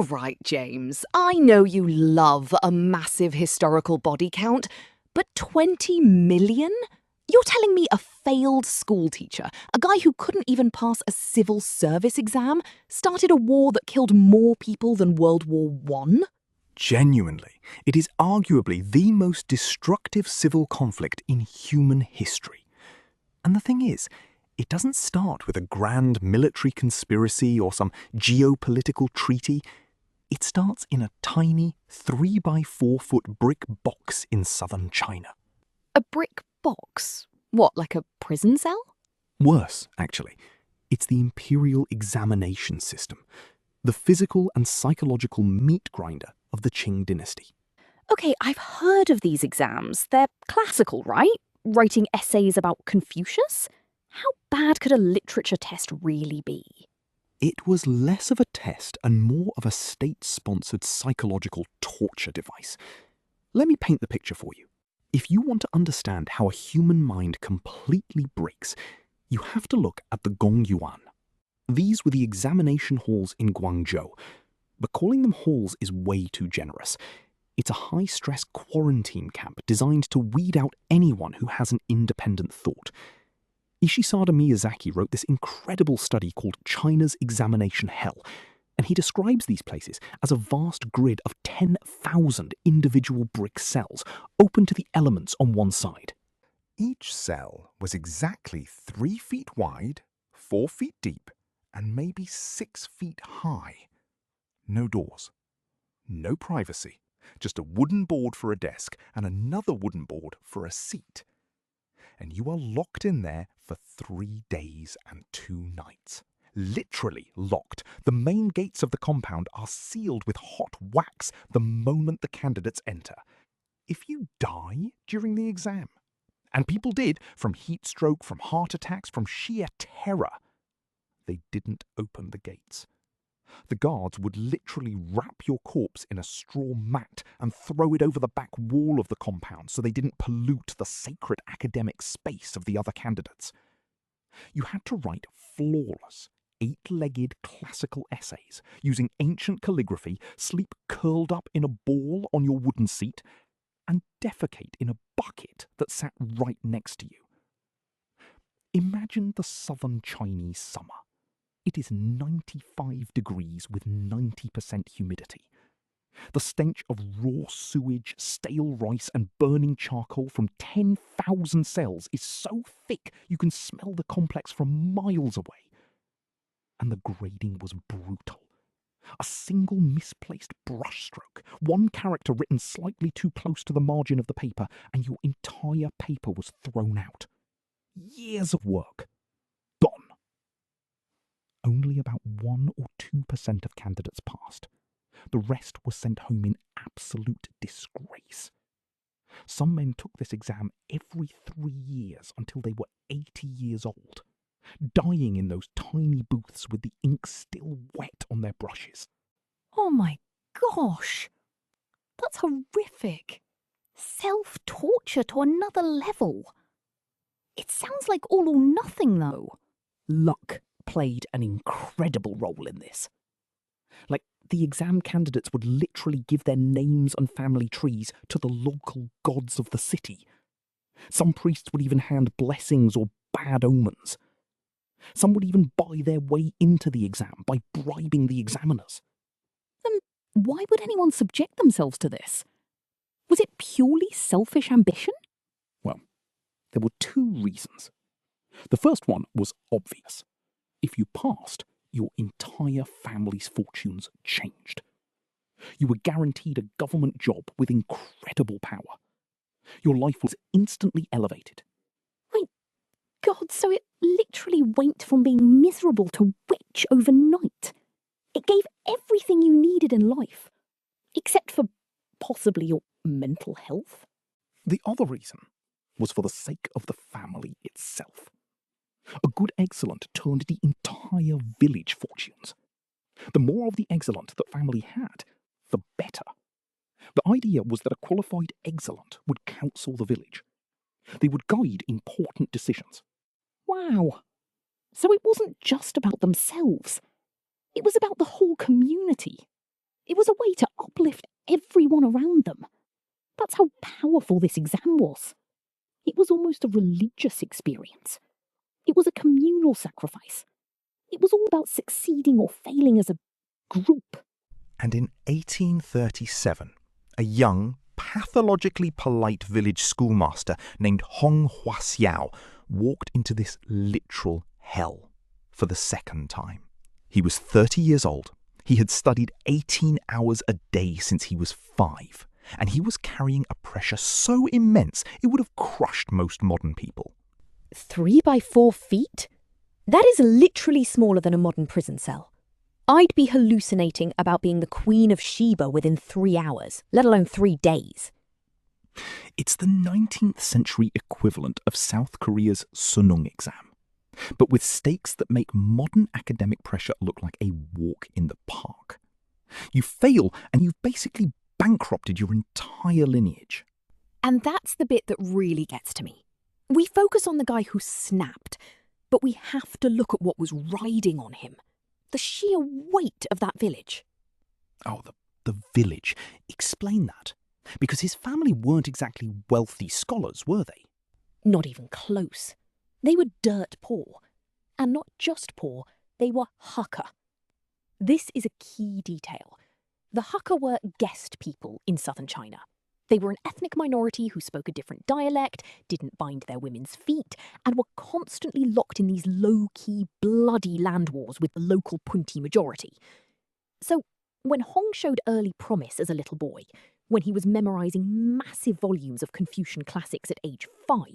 All right, James, I know you love a massive historical body count, but 20 million? You're telling me a failed schoolteacher, a guy who couldn't even pass a civil service exam, started a war that killed more people than World War One? Genuinely, it is arguably the most destructive civil conflict in human history. And the thing is, it doesn't start with a grand military conspiracy or some geopolitical treaty. It starts in a tiny 3 by 4 foot brick box in southern China. A brick box? What, like a prison cell? Worse, actually. It's the imperial examination system, the physical and psychological meat grinder of the Qing dynasty. Okay, I've heard of these exams. They're classical, right? Writing essays about Confucius? How bad could a literature test really be? It was less of a test and more of a state-sponsored psychological torture device. Let me paint the picture for you. If you want to understand how a human mind completely breaks, you have to look at the Gongyuan. These were the examination halls in Guangzhou, but calling them halls is way too generous. It's a high-stress quarantine camp designed to weed out anyone who has an independent thought. Ishisada Miyazaki wrote this incredible study called China's Examination Hell, and he describes these places as a vast grid of 10,000 individual brick cells, open to the elements on one side. Each cell was exactly 3 feet wide, 4 feet deep, and maybe 6 feet high. No doors. No privacy. Just a wooden board for a desk and another wooden board for a seat. And you are locked in there for 3 days and 2 nights. Literally locked. The main gates of the compound are sealed with hot wax the moment the candidates enter. If you die during the exam, and people did, from heat stroke, from heart attacks, from sheer terror, they didn't open the gates. The guards would literally wrap your corpse in a straw mat and throw it over the back wall of the compound so they didn't pollute the sacred academic space of the other candidates. You had to write flawless, 8-legged classical essays using ancient calligraphy, sleep curled up in a ball on your wooden seat, and defecate in a bucket that sat right next to you. Imagine the southern Chinese summer. It is 95 degrees with 90% humidity. The stench of raw sewage, stale rice, and burning charcoal from 10,000 cells is so thick you can smell the complex from miles away. And the grading was brutal. A single misplaced brushstroke, one character written slightly too close to the margin of the paper, and your entire paper was thrown out. Years of work. Gone. Only about 1 or 2% of candidates passed. The rest were sent home in absolute disgrace. Some men took this exam every 3 years until they were 80 years old, dying in those tiny booths with the ink still wet on their brushes. Oh my gosh! That's horrific. Self-torture to another level. It sounds like all or nothing, though. Luck played an incredible role in this. Like, the exam candidates would literally give their names and family trees to the local gods of the city. Some priests would even hand blessings or bad omens. Some would even buy their way into the exam by bribing the examiners. Then why would anyone subject themselves to this? Was it purely selfish ambition? Well, there were 2 reasons. The first one was obvious. If you passed, your entire family's fortunes changed. You were guaranteed a government job with incredible power. Your life was instantly elevated. My God, so it literally went from being miserable to rich overnight. It gave everything you needed in life, except for possibly your mental health. The other reason was for the sake of the family itself. A good excellent turned the entire village fortunes. The more of the excellent the family had, the better. The idea was that a qualified excellent would counsel the village. They would guide important decisions. Wow. So it wasn't just about themselves. It was about the whole community. It was a way to uplift everyone around them. That's how powerful this exam was. It was almost a religious experience. It was a communal sacrifice. It was all about succeeding or failing as a group. And in 1837, a young, pathologically polite village schoolmaster named Hong Huaxiao walked into this literal hell for the second time. He was 30 years old. He had studied 18 hours a day since he was 5, and he was carrying a pressure so immense it would have crushed most modern people. 3 by 4 feet? That is literally smaller than a modern prison cell. I'd be hallucinating about being the Queen of Sheba within 3 hours, let alone 3 days. It's the 19th century equivalent of South Korea's Sunung exam, but with stakes that make modern academic pressure look like a walk in the park. You fail and you've basically bankrupted your entire lineage. And that's the bit that really gets to me. We focus on the guy who snapped, but we have to look at what was riding on him. The sheer weight of that village. Oh, the village. Explain that. Because his family weren't exactly wealthy scholars, were they? Not even close. They were dirt poor. And not just poor, they were Hakka. This is a key detail. The Hakka were guest people in southern China. They were an ethnic minority who spoke a different dialect, didn't bind their women's feet, and were constantly locked in these low-key, bloody land wars with the local Punti majority. So, when Hong showed early promise as a little boy, when he was memorising massive volumes of Confucian classics at age 5,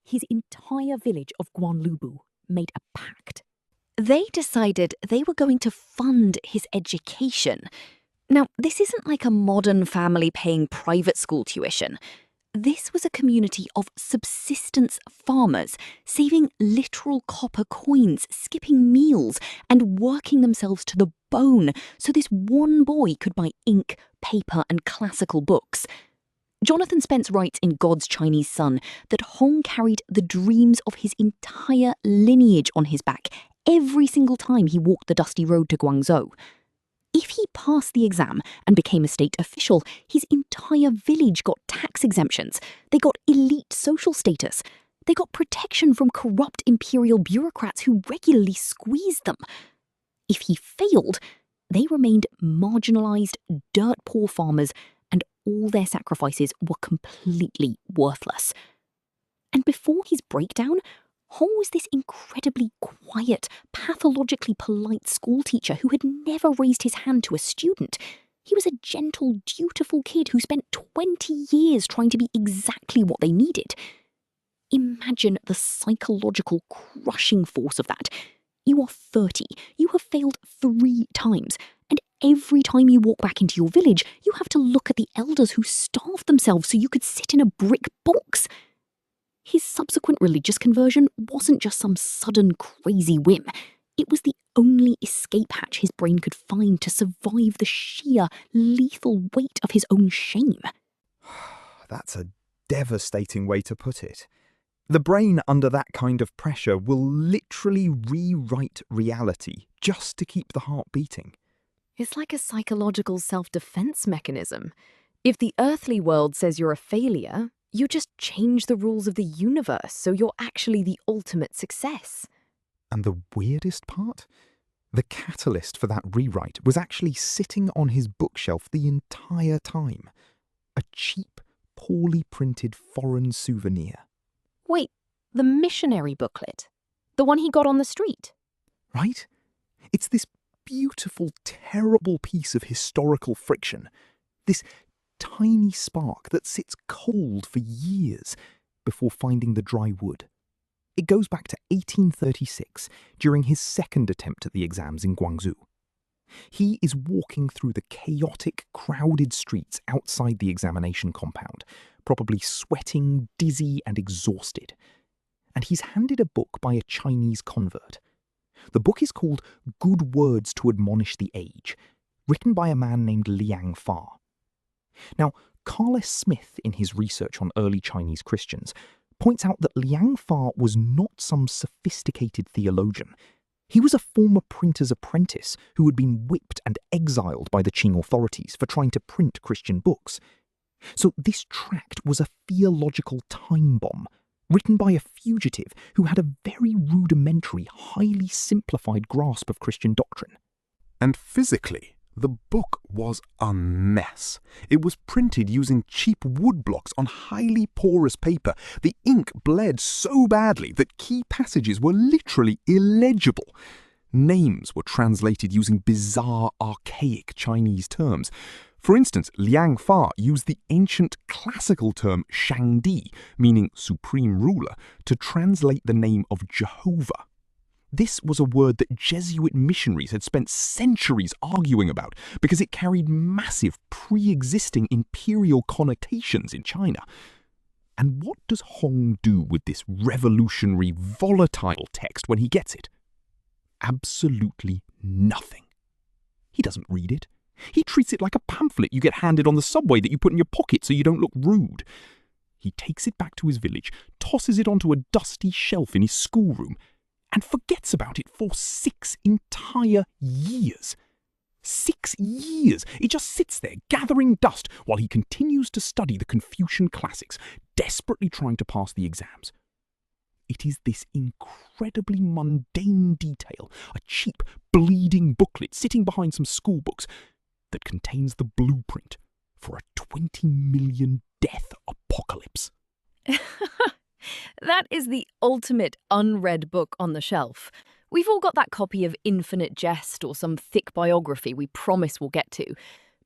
his entire village of Guanlubu made a pact. They decided they were going to fund his education. Now, this isn't like a modern family paying private school tuition. This was a community of subsistence farmers, saving literal copper coins, skipping meals, and working themselves to the bone so this one boy could buy ink, paper, and classical books. Jonathan Spence writes in God's Chinese Son that Hong carried the dreams of his entire lineage on his back every single time he walked the dusty road to Guangzhou. If he passed the exam and became a state official, his entire village got tax exemptions. They got elite social status. They got protection from corrupt imperial bureaucrats who regularly squeezed them. If he failed, they remained marginalised, dirt-poor farmers, and all their sacrifices were completely worthless. And before his breakdown, Hong was this incredibly quiet, pathologically polite schoolteacher who had never raised his hand to a student. He was a gentle, dutiful kid who spent 20 years trying to be exactly what they needed. Imagine the psychological crushing force of that. You are 30, you have failed 3 times, and every time you walk back into your village, you have to look at the elders who starved themselves so you could sit in a brick box. His subsequent religious conversion wasn't just some sudden crazy whim. It was the only escape hatch his brain could find to survive the sheer, lethal weight of his own shame. That's a devastating way to put it. The brain under that kind of pressure will literally rewrite reality just to keep the heart beating. It's like a psychological self-defense mechanism. If the earthly world says you're a failure, you just change the rules of the universe so you're actually the ultimate success. And the weirdest part? The catalyst for that rewrite was actually sitting on his bookshelf the entire time. A cheap, poorly printed foreign souvenir. Wait, the missionary booklet? The one he got on the street? Right? It's this beautiful, terrible piece of historical friction. This tiny spark that sits cold for years before finding the dry wood. It goes back to 1836, during his second attempt at the exams in Guangzhou. He is walking through the chaotic, crowded streets outside the examination compound, probably sweating, dizzy, and exhausted. And he's handed a book by a Chinese convert. The book is called Good Words to Admonish the Age, written by a man named Liang Fa. Now, Carl S. Smith, in his research on early Chinese Christians, points out that Liang Fa was not some sophisticated theologian. He was a former printer's apprentice who had been whipped and exiled by the Qing authorities for trying to print Christian books. So this tract was a theological time bomb, written by a fugitive who had a very rudimentary, highly simplified grasp of Christian doctrine. And physically, the book was a mess. It was printed using cheap wood blocks on highly porous paper. The ink bled so badly that key passages were literally illegible. Names were translated using bizarre, archaic Chinese terms. For instance, Liang Fa used the ancient classical term Shangdi, meaning supreme ruler, to translate the name of Jehovah. This was a word that Jesuit missionaries had spent centuries arguing about because it carried massive pre-existing imperial connotations in China. And what does Hong do with this revolutionary, volatile text when he gets it? Absolutely nothing. He doesn't read it. He treats it like a pamphlet you get handed on the subway that you put in your pocket so you don't look rude. He takes it back to his village, tosses it onto a dusty shelf in his schoolroom, and forgets about it for 6 entire years. 6 years! It just sits there, gathering dust, while he continues to study the Confucian classics, desperately trying to pass the exams. It is this incredibly mundane detail, a cheap, bleeding booklet sitting behind some school books, that contains the blueprint for a 20 million death apocalypse. That is the ultimate unread book on the shelf. We've all got that copy of Infinite Jest or some thick biography we promise we'll get to.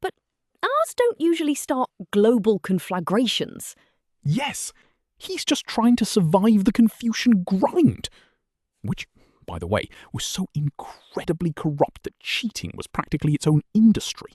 But ours don't usually start global conflagrations. Yes, he's just trying to survive the Confucian grind. Which, by the way, was so incredibly corrupt that cheating was practically its own industry.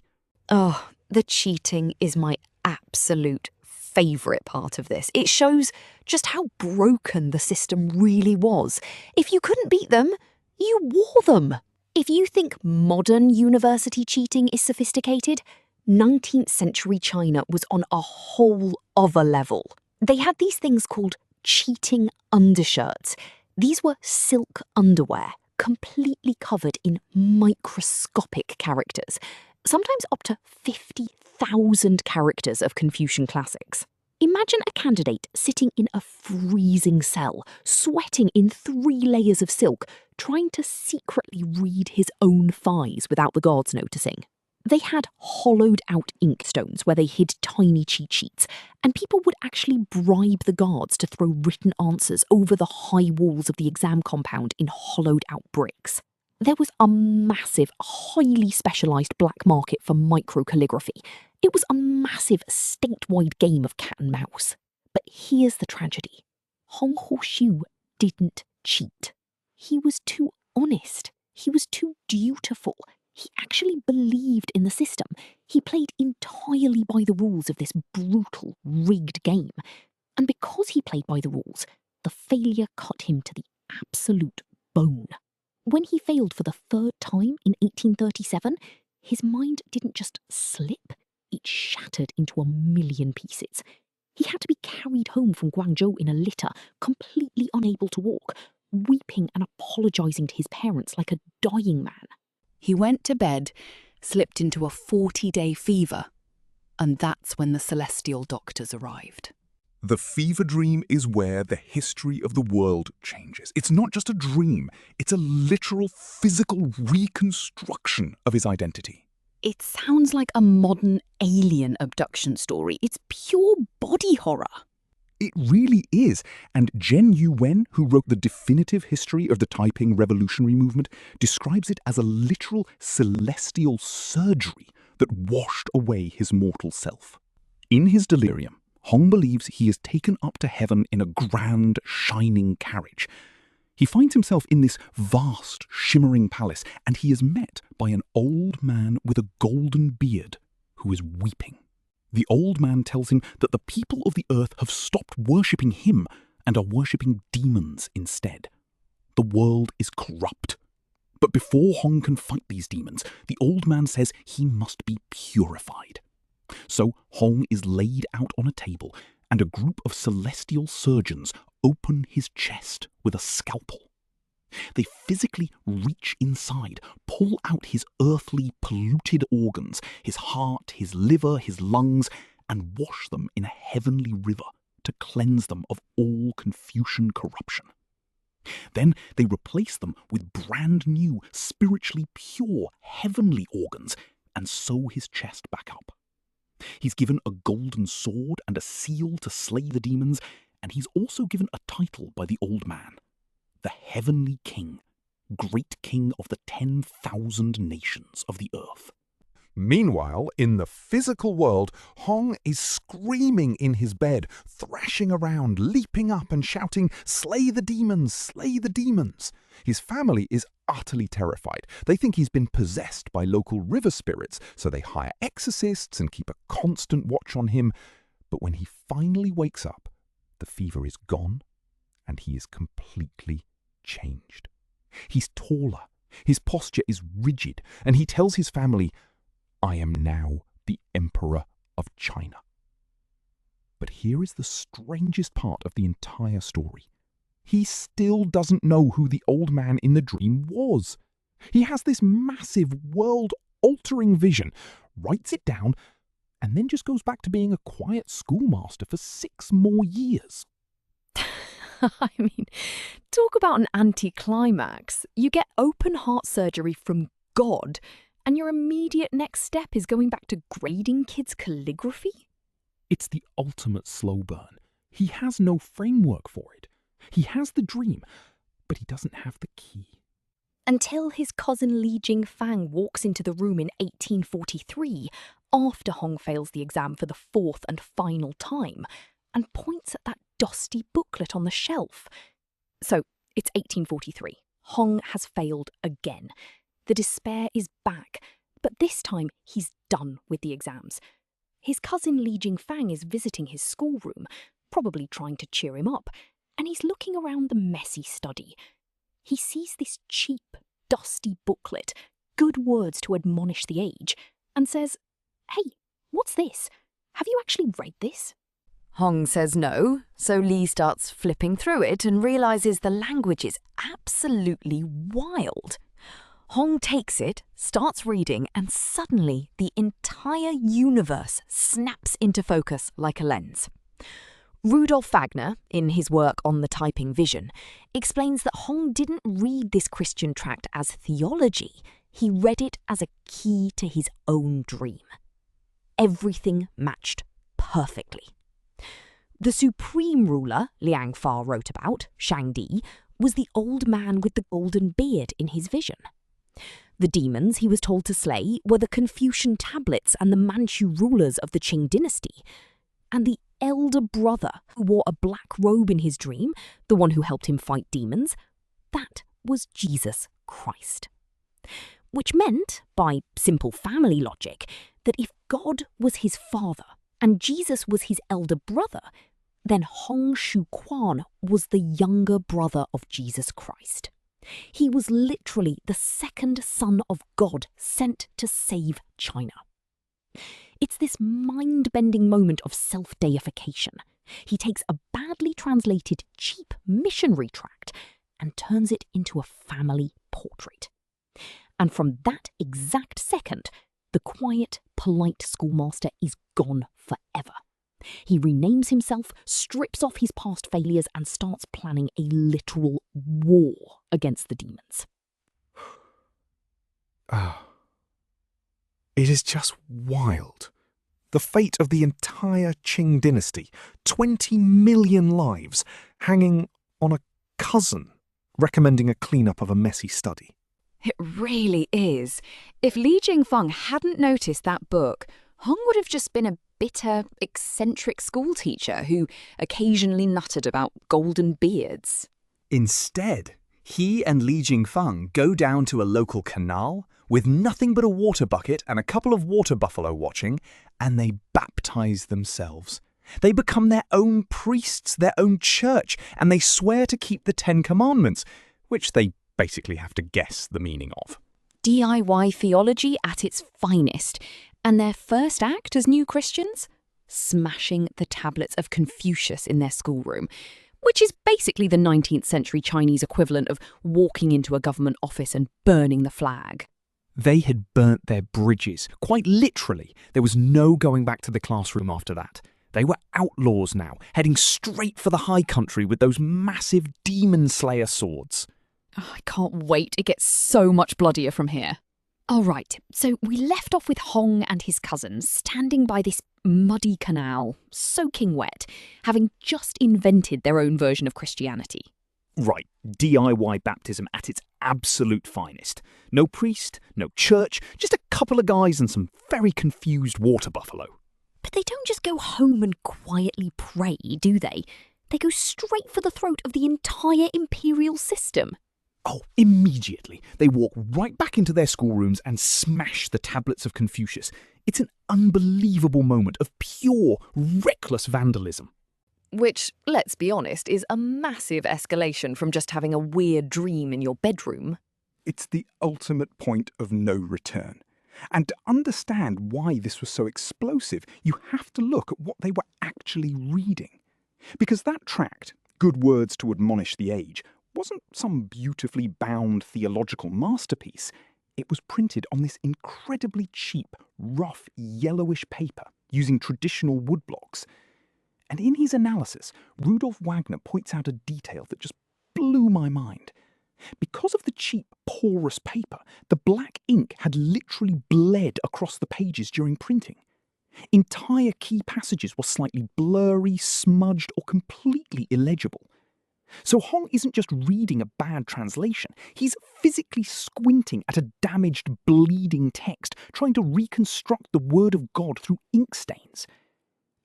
Oh, the cheating is my absolute favourite part of this. It shows just how broken the system really was. If you couldn't beat them, you wore them. If you think modern university cheating is sophisticated, 19th century China was on a whole other level. They had these things called cheating undershirts. These were silk underwear, completely covered in microscopic characters, sometimes up to 50,000 characters of Confucian classics. Imagine a candidate sitting in a freezing cell, sweating in 3 layers of silk, trying to secretly read his own thighs without the guards noticing. They had hollowed-out inkstones where they hid tiny cheat sheets, and people would actually bribe the guards to throw written answers over the high walls of the exam compound in hollowed-out bricks. There was a massive, highly specialised black market for microcalligraphy. It was a massive statewide game of cat and mouse. But here's the tragedy. Hong Hou didn't cheat. He was too honest. He was too dutiful. He actually believed in the system. He played entirely by the rules of this brutal, rigged game. And because he played by the rules, the failure cut him to the absolute bone. When he failed for the 3rd time in 1837, his mind didn't just slip, it shattered into a million pieces. He had to be carried home from Guangzhou in a litter, completely unable to walk, weeping and apologising to his parents like a dying man. He went to bed, slipped into a 40-day fever, and that's when the celestial doctors arrived. The fever dream is where the history of the world changes. It's not just a dream, it's a literal physical reconstruction of his identity. It sounds like a modern alien abduction story. It's pure body horror. It really is. And Zhen Yuwen, who wrote the definitive history of the Taiping revolutionary movement, describes it as a literal celestial surgery that washed away his mortal self. In his delirium, Hong believes he is taken up to heaven in a grand, shining carriage. He finds himself in this vast, shimmering palace, and he is met by an old man with a golden beard who is weeping. The old man tells him that the people of the earth have stopped worshipping him and are worshipping demons instead. The world is corrupt. But before Hong can fight these demons, the old man says he must be purified. So Hong is laid out on a table, and a group of celestial surgeons open his chest with a scalpel. They physically reach inside, pull out his earthly polluted organs, his heart, his liver, his lungs, and wash them in a heavenly river to cleanse them of all Confucian corruption. Then they replace them with brand new, spiritually pure, heavenly organs and sew his chest back up. He's given a golden sword and a seal to slay the demons, and he's also given a title by the old man, the Heavenly King, great king of the 10,000 nations of the earth. Meanwhile, in the physical world, Hong is screaming in his bed, thrashing around, leaping up and shouting, "Slay the demons! Slay the demons!" His family is utterly terrified. They think he's been possessed by local river spirits, so they hire exorcists and keep a constant watch on him. But when he finally wakes up, the fever is gone and he is completely changed. He's taller, his posture is rigid, and he tells his family, "I am now the Emperor of China." But here is the strangest part of the entire story. He still doesn't know who the old man in the dream was. He has this massive, world-altering vision, writes it down, and then just goes back to being a quiet schoolmaster for 6 more years. I mean, talk about an anticlimax. You get open heart surgery from God, and your immediate next step is going back to grading kids' calligraphy? It's the ultimate slow burn. He has no framework for it. He has the dream, but he doesn't have the key. Until his cousin Li Jingfang walks into the room in 1843, after Hong fails the exam for the 4th and final time, and points at that dusty booklet on the shelf. So, it's 1843. Hong has failed again. The despair is back, but this time he's done with the exams. His cousin Li Jingfang is visiting his schoolroom, probably trying to cheer him up, and he's looking around the messy study. He sees this cheap, dusty booklet, good words to admonish the age, and says, "Hey, what's this? Have you actually read this?" Hong says no, so Lee starts flipping through it and realises the language is absolutely wild. Hong takes it, starts reading, and suddenly the entire universe snaps into focus like a lens. Rudolf Wagner, in his work on the Taiping vision, explains that Hong didn't read this Christian tract as theology, he read it as a key to his own dream. Everything matched perfectly. The supreme ruler Liang Fa wrote about, Shangdi, was the old man with the golden beard in his vision. The demons he was told to slay were the Confucian tablets and the Manchu rulers of the Qing dynasty. And the elder brother who wore a black robe in his dream, the one who helped him fight demons, that was Jesus Christ. Which meant, by simple family logic, that if God was his father and Jesus was his elder brother, then Hong Xiuquan was the younger brother of Jesus Christ. He was literally the second son of God sent to save China. It's this mind-bending moment of self-deification. He takes a badly translated, cheap missionary tract and turns it into a family portrait. And from that exact second, the quiet, polite schoolmaster is gone forever. He renames himself, strips off his past failures, and starts planning a literal war against the demons. It is just wild. The fate of the entire Qing dynasty, 20 million lives, hanging on a cousin recommending a cleanup of a messy study. It really is. If Li Jingfeng hadn't noticed that book, Hong would have just been a bitter, eccentric schoolteacher who occasionally nutted about golden beards. Instead, he and Li Jingfeng go down to a local canal with nothing but a water bucket and a couple of water buffalo watching, and they baptize themselves. They become their own priests, their own church, and they swear to keep the 10 Commandments, which they basically have to guess the meaning of. DIY theology at its finest. And their first act as new Christians? Smashing the tablets of Confucius in their schoolroom. which is basically the 19th century Chinese equivalent of walking into a government office and burning the flag. They had burnt their bridges, quite literally. There was no going back to the classroom after that. They were outlaws now, heading straight for the high country with those massive demon slayer swords. Oh, I can't wait. It gets so much bloodier from here. All right, so we left off with Hong and his cousins standing by this muddy canal, soaking wet, having just invented their own version of Christianity. Right, DIY baptism at its absolute finest. No priest, no church, just a couple of guys and some very confused water buffalo. But they don't just go home and quietly pray, do they? They go straight for the throat of the entire imperial system. Oh, immediately. They walk right back into their schoolrooms and smash the tablets of Confucius. It's an unbelievable moment of pure, reckless vandalism. Which, let's be honest, is a massive escalation from just having a weird dream in your bedroom. It's the ultimate point of no return. And to understand why this was so explosive, you have to look at what they were actually reading. Because that tract, Good Words to Admonish the Age, wasn't some beautifully bound theological masterpiece. It was printed on this incredibly cheap, rough, yellowish paper using traditional woodblocks. And in his analysis, Rudolf Wagner points out a detail that just blew my mind. Because of the cheap, porous paper, the black ink had literally bled across the pages during printing. Entire key passages were slightly blurry, smudged, or completely illegible. So Hong isn't just reading a bad translation, he's physically squinting at a damaged, bleeding text, trying to reconstruct the word of God through ink stains.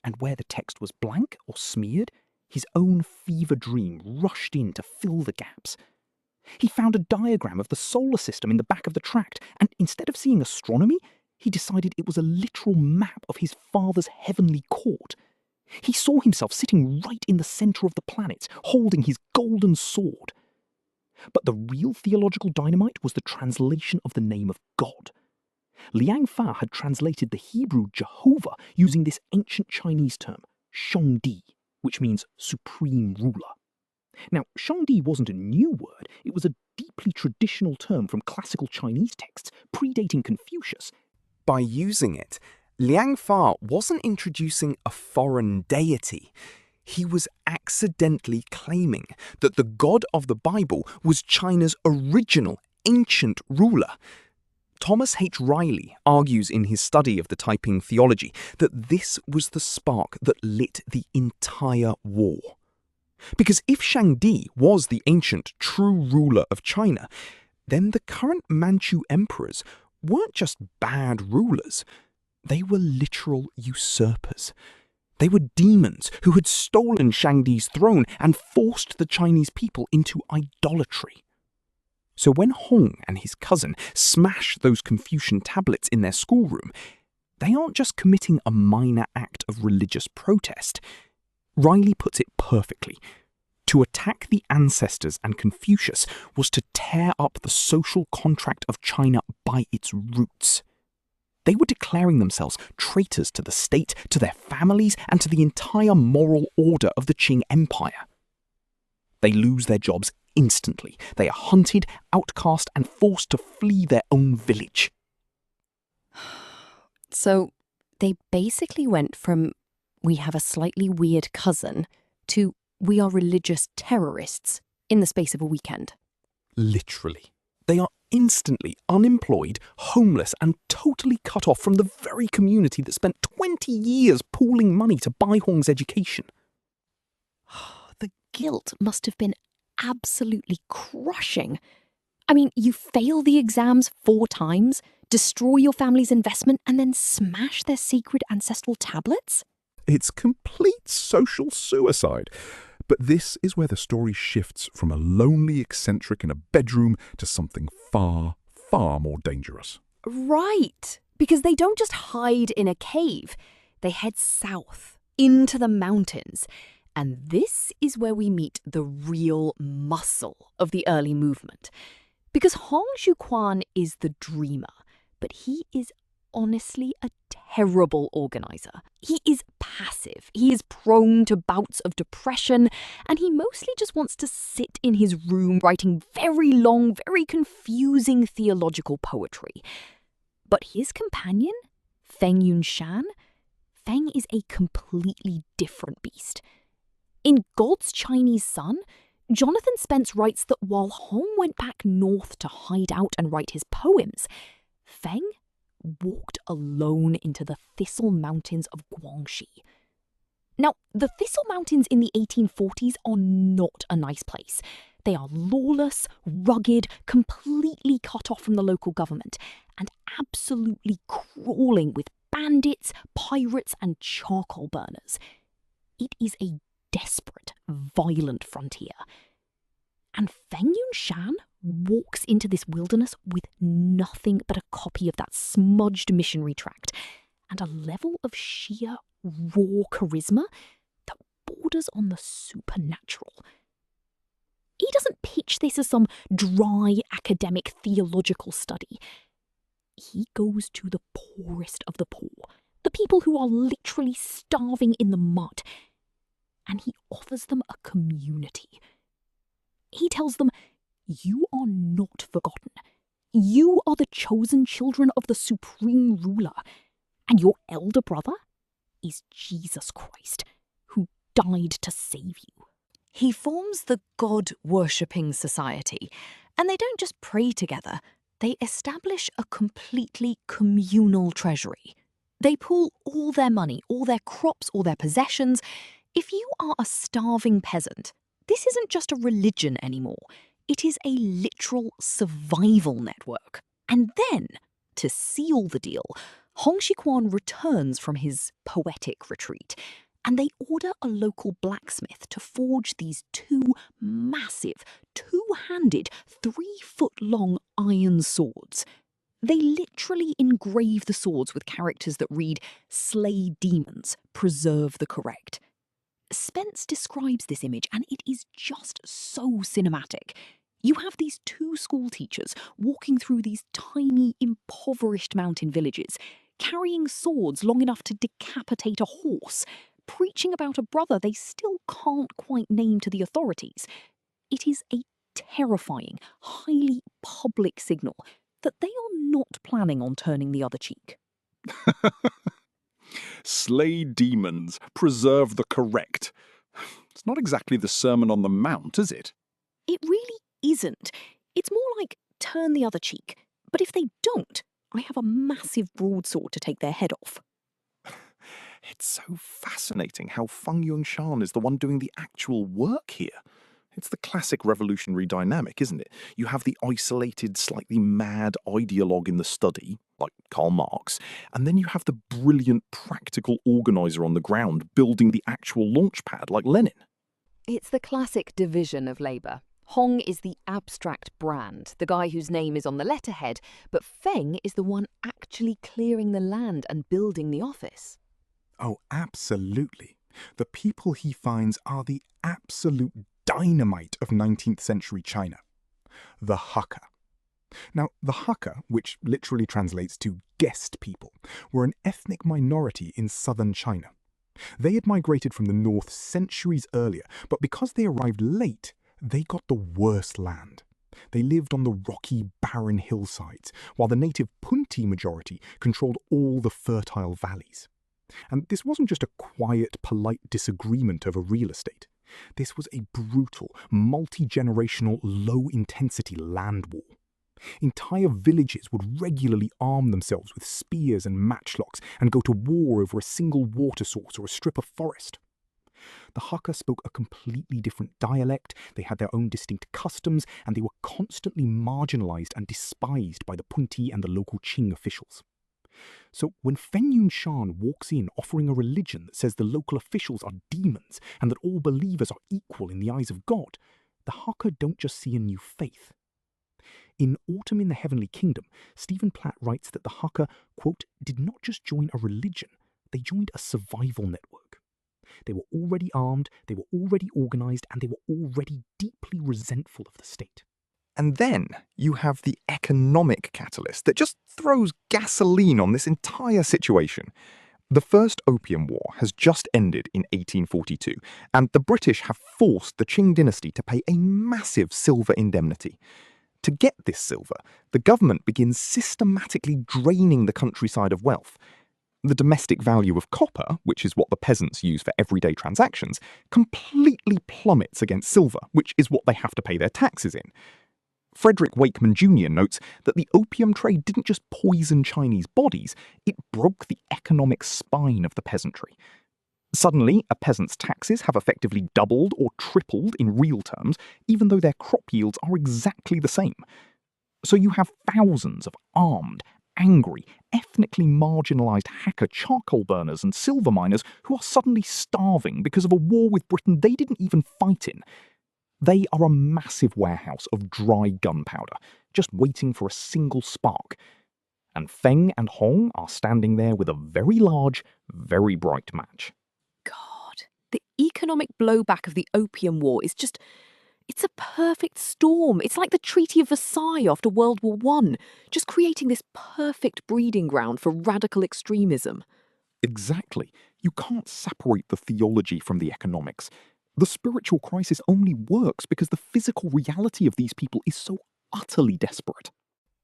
And where the text was blank or smeared, his own fever dream rushed in to fill the gaps. He found a diagram of the solar system in the back of the tract, and instead of seeing astronomy, he decided it was a literal map of his father's heavenly court. He saw himself sitting right in the centre of the planets, holding his golden sword. But the real theological dynamite was the translation of the name of God. Liang Fa had translated the Hebrew Jehovah using this ancient Chinese term, Shangdi, which means supreme ruler. Now, Shangdi wasn't a new word, it was a deeply traditional term from classical Chinese texts, predating Confucius. By using it, Liang Fa wasn't introducing a foreign deity. He was accidentally claiming that the God of the Bible was China's original ancient ruler. Thomas H. Riley argues in his study of the Taiping theology that this was the spark that lit the entire war. Because if Shangdi was the ancient true ruler of China, then the current Manchu emperors weren't just bad rulers, they were literal usurpers. They were demons who had stolen Shangdi's throne and forced the Chinese people into idolatry. So when Hong and his cousin smash those Confucian tablets in their schoolroom, they aren't just committing a minor act of religious protest. Riley puts it perfectly. To attack the ancestors and Confucius was to tear up the social contract of China by its roots. They were declaring themselves traitors to the state, to their families, and to the entire moral order of the Qing Empire. They lose their jobs instantly. They are hunted, outcast, and forced to flee their own village. So they basically went from, we have a slightly weird cousin, to we are religious terrorists in the space of a weekend. Literally. They are instantly unemployed, homeless, and totally cut off from the very community that spent 20 years pooling money to buy Hong's education. The guilt must have been absolutely crushing. I mean, you fail the exams 4 times, destroy your family's investment, and then smash their sacred ancestral tablets? It's complete social suicide. But this is where the story shifts from a lonely eccentric in a bedroom to something far, far more dangerous. Right, because they don't just hide in a cave. They head south, into the mountains. And this is where we meet the real muscle of the early movement. Because Xiuquan is the dreamer, but he is honestly a terrible organizer. He is passive, he is prone to bouts of depression, and he mostly just wants to sit in his room writing very long, very confusing theological poetry. But his companion, Feng Yunshan, Feng is a completely different beast. In God's Chinese Son, Jonathan Spence writes that while Hong went back north to hide out and write his poems, Feng walked alone into the Thistle Mountains of Guangxi. Now, the Thistle Mountains in the 1840s are not a nice place. They are lawless, rugged, completely cut off from the local government, and absolutely crawling with bandits, pirates, and charcoal burners. It is a desperate, violent frontier. And Feng Yunshan walks into this wilderness with nothing but a copy of that smudged missionary tract and a level of sheer, raw charisma that borders on the supernatural. He doesn't pitch this as some dry, academic, theological study. He goes to the poorest of the poor, the people who are literally starving in the mud, and he offers them a community. He tells them, you are not forgotten. You are the chosen children of the supreme ruler, and your elder brother is Jesus Christ, who died to save you. He forms the God-worshipping society, and they don't just pray together, they establish a completely communal treasury. They pool all their money, all their crops, all their possessions. If you are a starving peasant, this isn't just a religion anymore. It is a literal survival network. And then, to seal the deal, Hong Xiuquan returns from his poetic retreat, and they order a local blacksmith to forge these two massive, two-handed, 3-foot-long iron swords. They literally engrave the swords with characters that read, "Slay demons, preserve the correct." Spence describes this image, and it is just so cinematic. You have these two school teachers walking through these tiny, impoverished mountain villages, carrying swords long enough to decapitate a horse, preaching about a brother they still can't quite name to the authorities. It is a terrifying, highly public signal that they are not planning on turning the other cheek. Slay demons, preserve the correct. It's not exactly the Sermon on the Mount, is it? It really isn't. It's more like turn the other cheek. But if they don't, I have a massive broadsword to take their head off. It's so fascinating how Feng Yunshan is the one doing the actual work here. It's the classic revolutionary dynamic, isn't it? You have the isolated, slightly mad ideologue in the study, like Karl Marx, and then you have the brilliant practical organizer on the ground building the actual launch pad, like Lenin. It's the classic division of labour. Hong is the abstract brand, the guy whose name is on the letterhead, but Feng is the one actually clearing the land and building the office. Oh, absolutely. The people he finds are the absolute dynamite of 19th century China. The Hakka. Now, the Hakka, which literally translates to guest people, were an ethnic minority in southern China. They had migrated from the north centuries earlier, but because they arrived late, they got the worst land. They lived on the rocky, barren hillsides, while the native Punti majority controlled all the fertile valleys. And this wasn't just a quiet, polite disagreement over real estate. This was a brutal, multi-generational, low-intensity land war. Entire villages would regularly arm themselves with spears and matchlocks and go to war over a single water source or a strip of forest. The Hakka spoke a completely different dialect, they had their own distinct customs, and they were constantly marginalized and despised by the Punti and the local Qing officials. So when Feng Yunshan walks in offering a religion that says the local officials are demons and that all believers are equal in the eyes of God, the Hakka don't just see a new faith. In Autumn in the Heavenly Kingdom, Stephen Platt writes that the Hakka, quote, did not just join a religion, they joined a survival network. They were already armed, they were already organized, and they were already deeply resentful of the state. And then you have the economic catalyst that just throws gasoline on this entire situation. The First Opium War has just ended in 1842, and the British have forced the Qing dynasty to pay a massive silver indemnity. To get this silver, the government begins systematically draining the countryside of wealth. The domestic value of copper, which is what the peasants use for everyday transactions, completely plummets against silver, which is what they have to pay their taxes in. Frederick Wakeman Jr. notes that the opium trade didn't just poison Chinese bodies, it broke the economic spine of the peasantry. Suddenly, a peasant's taxes have effectively doubled or tripled in real terms, even though their crop yields are exactly the same. So you have thousands of armed, angry, ethnically marginalised Hakka charcoal burners and silver miners who are suddenly starving because of a war with Britain they didn't even fight in. They are a massive warehouse of dry gunpowder, just waiting for a single spark. And Feng and Hong are standing there with a very large, very bright match. God, the economic blowback of the Opium War is just... It's a perfect storm. It's like the Treaty of Versailles after World War I, just creating this perfect breeding ground for radical extremism. Exactly. You can't separate the theology from the economics. The spiritual crisis only works because the physical reality of these people is so utterly desperate.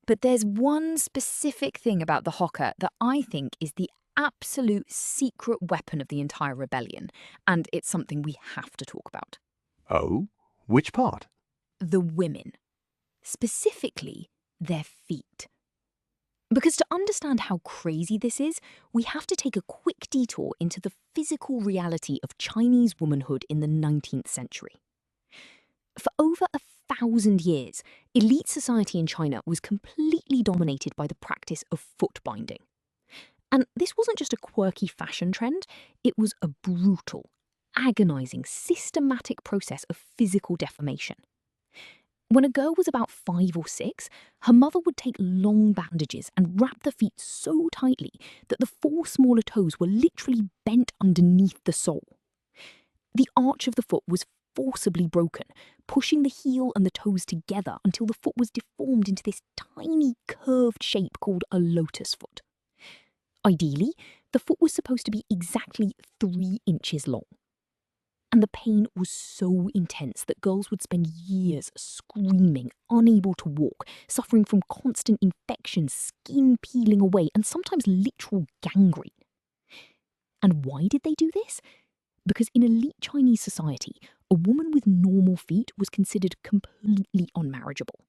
But there's one specific thing about the Hakka that I think is the absolute secret weapon of the entire rebellion, and it's something we have to talk about. Oh? Which part? The women. Specifically, their feet. Because to understand how crazy this is, we have to take a quick detour into the physical reality of Chinese womanhood in the 19th century. For over 1,000 years, elite society in China was completely dominated by the practice of foot binding. And this wasn't just a quirky fashion trend, it was a brutal, agonizing, systematic process of physical deformation. When a girl was about 5 or 6, her mother would take long bandages and wrap the feet so tightly that the 4 smaller toes were literally bent underneath the sole. The arch of the foot was forcibly broken, pushing the heel and the toes together until the foot was deformed into this tiny curved shape called a lotus foot. Ideally, the foot was supposed to be exactly 3 inches long. And the pain was so intense that girls would spend years screaming, unable to walk, suffering from constant infections, skin peeling away, and sometimes literal gangrene. And why did they do this? Because in elite Chinese society, a woman with normal feet was considered completely unmarriageable.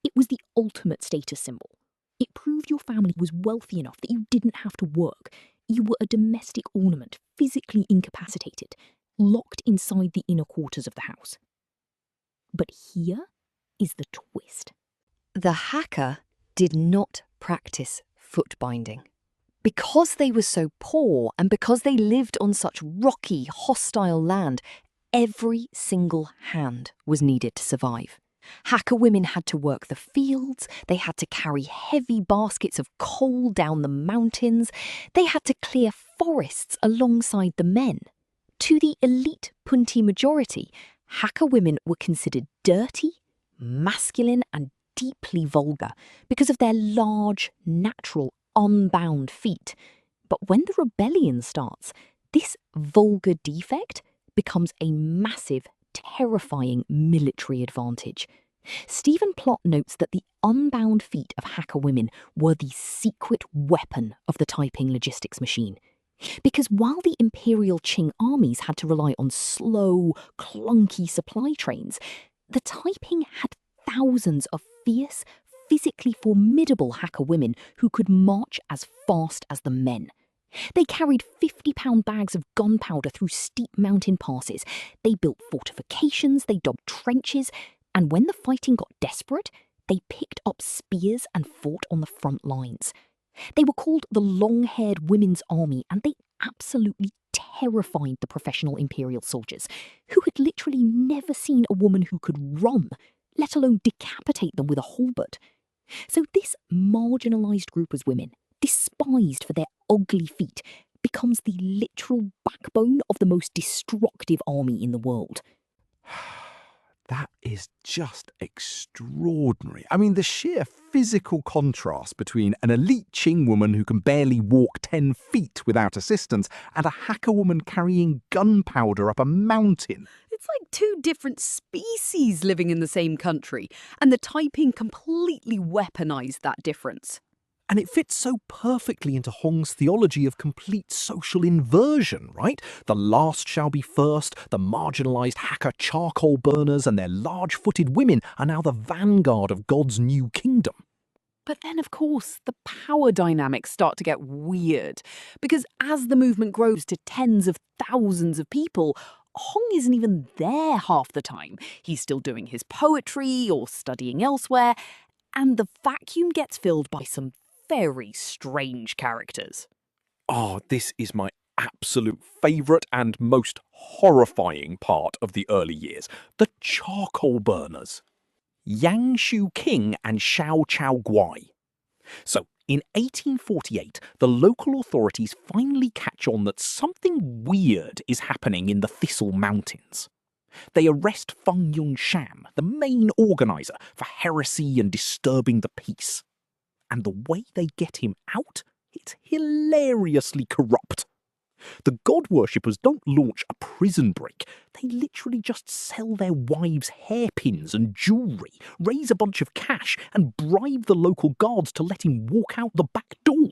It was the ultimate status symbol. It proved your family was wealthy enough that you didn't have to work. You were a domestic ornament, physically incapacitated, locked inside the inner quarters of the house. But here is the twist. The Hakka did not practice foot binding. Because they were so poor and because they lived on such rocky, hostile land, every single hand was needed to survive. Hakka women had to work the fields, they had to carry heavy baskets of coal down the mountains, they had to clear forests alongside the men. To the elite Punti majority, Hakka women were considered dirty, masculine and deeply vulgar because of their large, natural, unbound feet. But when the rebellion starts, this vulgar defect becomes a massive, terrifying military advantage. Stephen Plott notes that the unbound feet of Hakka women were the secret weapon of the Taiping logistics machine. Because while the imperial Qing armies had to rely on slow, clunky supply trains, the Taiping had thousands of fierce, physically formidable Hakka women who could march as fast as the men. They carried 50-pound bags of gunpowder through steep mountain passes, they built fortifications, they dug trenches, and when the fighting got desperate, they picked up spears and fought on the front lines. They were called the Long-Haired Women's Army, and they absolutely terrified the professional imperial soldiers, who had literally never seen a woman who could run, let alone decapitate them with a halberd. So this marginalised group as women, despised for their ugly feet, becomes the literal backbone of the most destructive army in the world. That is just extraordinary. I mean, the sheer physical contrast between an elite Qing woman who can barely walk 10 feet without assistance and a hacker woman carrying gunpowder up a mountain. It's like two different species living in the same country, and the Taiping completely weaponized that difference. And it fits so perfectly into Hong's theology of complete social inversion, right? The last shall be first, the marginalised hacker charcoal burners and their large-footed women are now the vanguard of God's new kingdom. But then, of course, the power dynamics start to get weird, because as the movement grows to tens of thousands of people, Hong isn't even there half the time. He's still doing his poetry or studying elsewhere, and the vacuum gets filled by some very strange characters. Oh, this is my absolute favourite and most horrifying part of the early years. The charcoal burners. Yang Xiuqan and Xiuquan. So, in 1848, the local authorities finally catch on that something weird is happening in the Thistle Mountains. They arrest Feng Yunsham, the main organiser, for heresy and disturbing the peace. And the way they get him out, it's hilariously corrupt. The god worshippers don't launch a prison break. They literally just sell their wives hairpins and jewellery, raise a bunch of cash, and bribe the local guards to let him walk out the back door.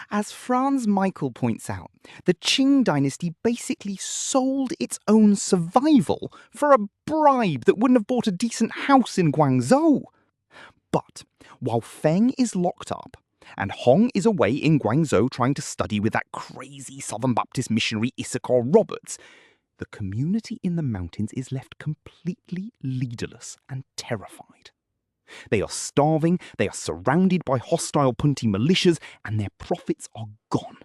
As Franz Michael points out, the Qing dynasty basically sold its own survival for a bribe that wouldn't have bought a decent house in Guangzhou. But while Feng is locked up, and Hong is away in Guangzhou trying to study with that crazy Southern Baptist missionary Issachar Roberts, the community in the mountains is left completely leaderless and terrified. They are starving, they are surrounded by hostile Punti militias, and their profits are gone.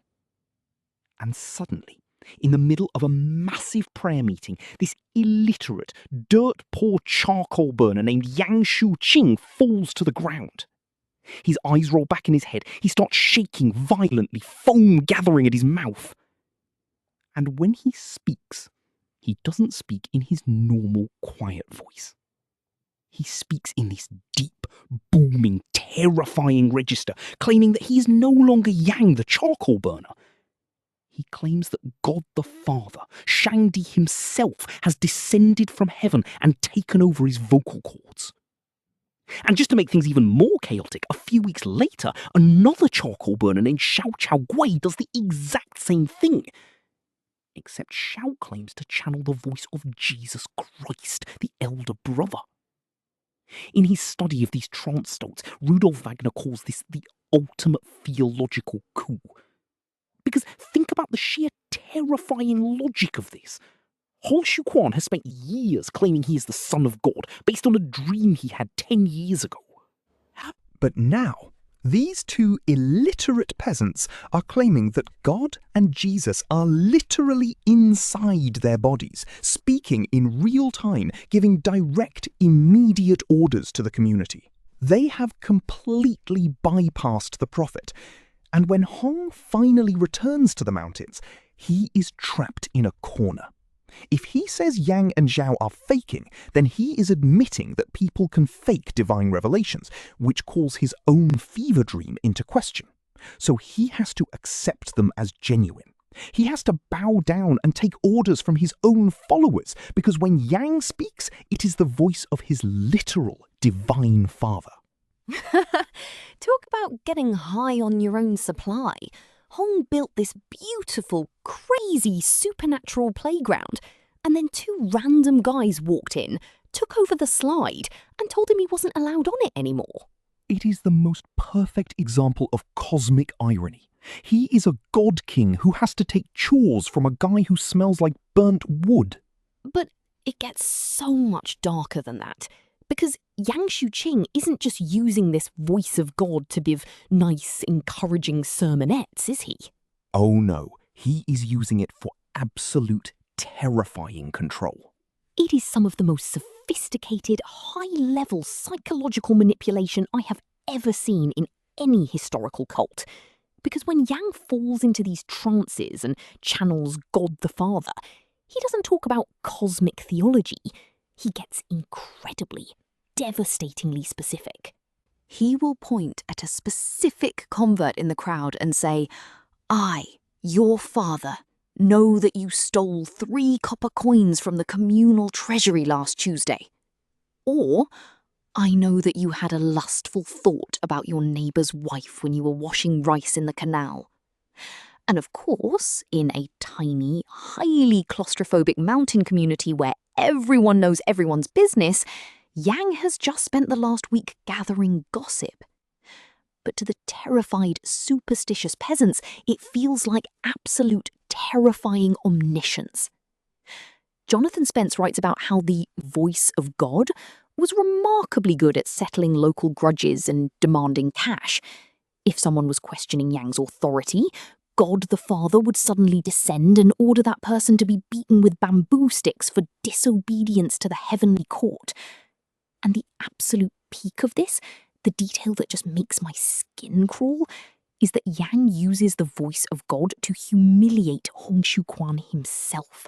And suddenly, in the middle of a massive prayer meeting, this illiterate, dirt-poor charcoal burner named Yang Shuqing falls to the ground. His eyes roll back in his head, he starts shaking violently, foam gathering at his mouth. And when he speaks, he doesn't speak in his normal, quiet voice. He speaks in this deep, booming, terrifying register, claiming that he is no longer Yang the charcoal burner. He claims that God the Father, Shangdi himself, has descended from heaven and taken over his vocal cords. And just to make things even more chaotic, a few weeks later, another charcoal burner named Xiao Chao Gui does the exact same thing. Except Xiao claims to channel the voice of Jesus Christ, the elder brother. In his study of these trance states, Rudolf Wagner calls this the ultimate theological coup. Because think about the sheer terrifying logic of this. Xiuquan has spent years claiming he is the son of God, based on a dream he had 10 years ago. But now, these two illiterate peasants are claiming that God and Jesus are literally inside their bodies, speaking in real time, giving direct, immediate orders to the community. They have completely bypassed the prophet, and when Hong finally returns to the mountains, he is trapped in a corner. If he says Yang and Zhao are faking, then he is admitting that people can fake divine revelations, which calls his own fever dream into question. So he has to accept them as genuine. He has to bow down and take orders from his own followers, because when Yang speaks, it is the voice of his literal divine father. Talk about getting high on your own supply. Hong built this beautiful, crazy, supernatural playground, and then two random guys walked in, took over the slide, and told him he wasn't allowed on it anymore. It is the most perfect example of cosmic irony. He is a god king who has to take chores from a guy who smells like burnt wood. But it gets so much darker than that. Because Yang Shuqing isn't just using this voice of God to give nice, encouraging sermonettes, is he? Oh no, he is using it for absolute, terrifying control. It is some of the most sophisticated, high-level psychological manipulation I have ever seen in any historical cult. Because when Yang falls into these trances and channels God the Father, he doesn't talk about cosmic theology. he gets incredibly, devastatingly specific. He will point at a specific convert in the crowd and say, "I, your father, know that you stole 3 copper coins from the communal treasury last Tuesday." Or, "I know that you had a lustful thought about your neighbour's wife when you were washing rice in the canal." And of course, in a tiny, highly claustrophobic mountain community where everyone knows everyone's business, Yang has just spent the last week gathering gossip. But to the terrified, superstitious peasants, it feels like absolute, terrifying omniscience. Jonathan Spence writes about how the voice of God was remarkably good at settling local grudges and demanding cash. If someone was questioning Yang's authority, God the Father would suddenly descend and order that person to be beaten with bamboo sticks for disobedience to the heavenly court. And the absolute peak of this, the detail that just makes my skin crawl, is that Yang uses the voice of God to humiliate Hong Xiuquan himself.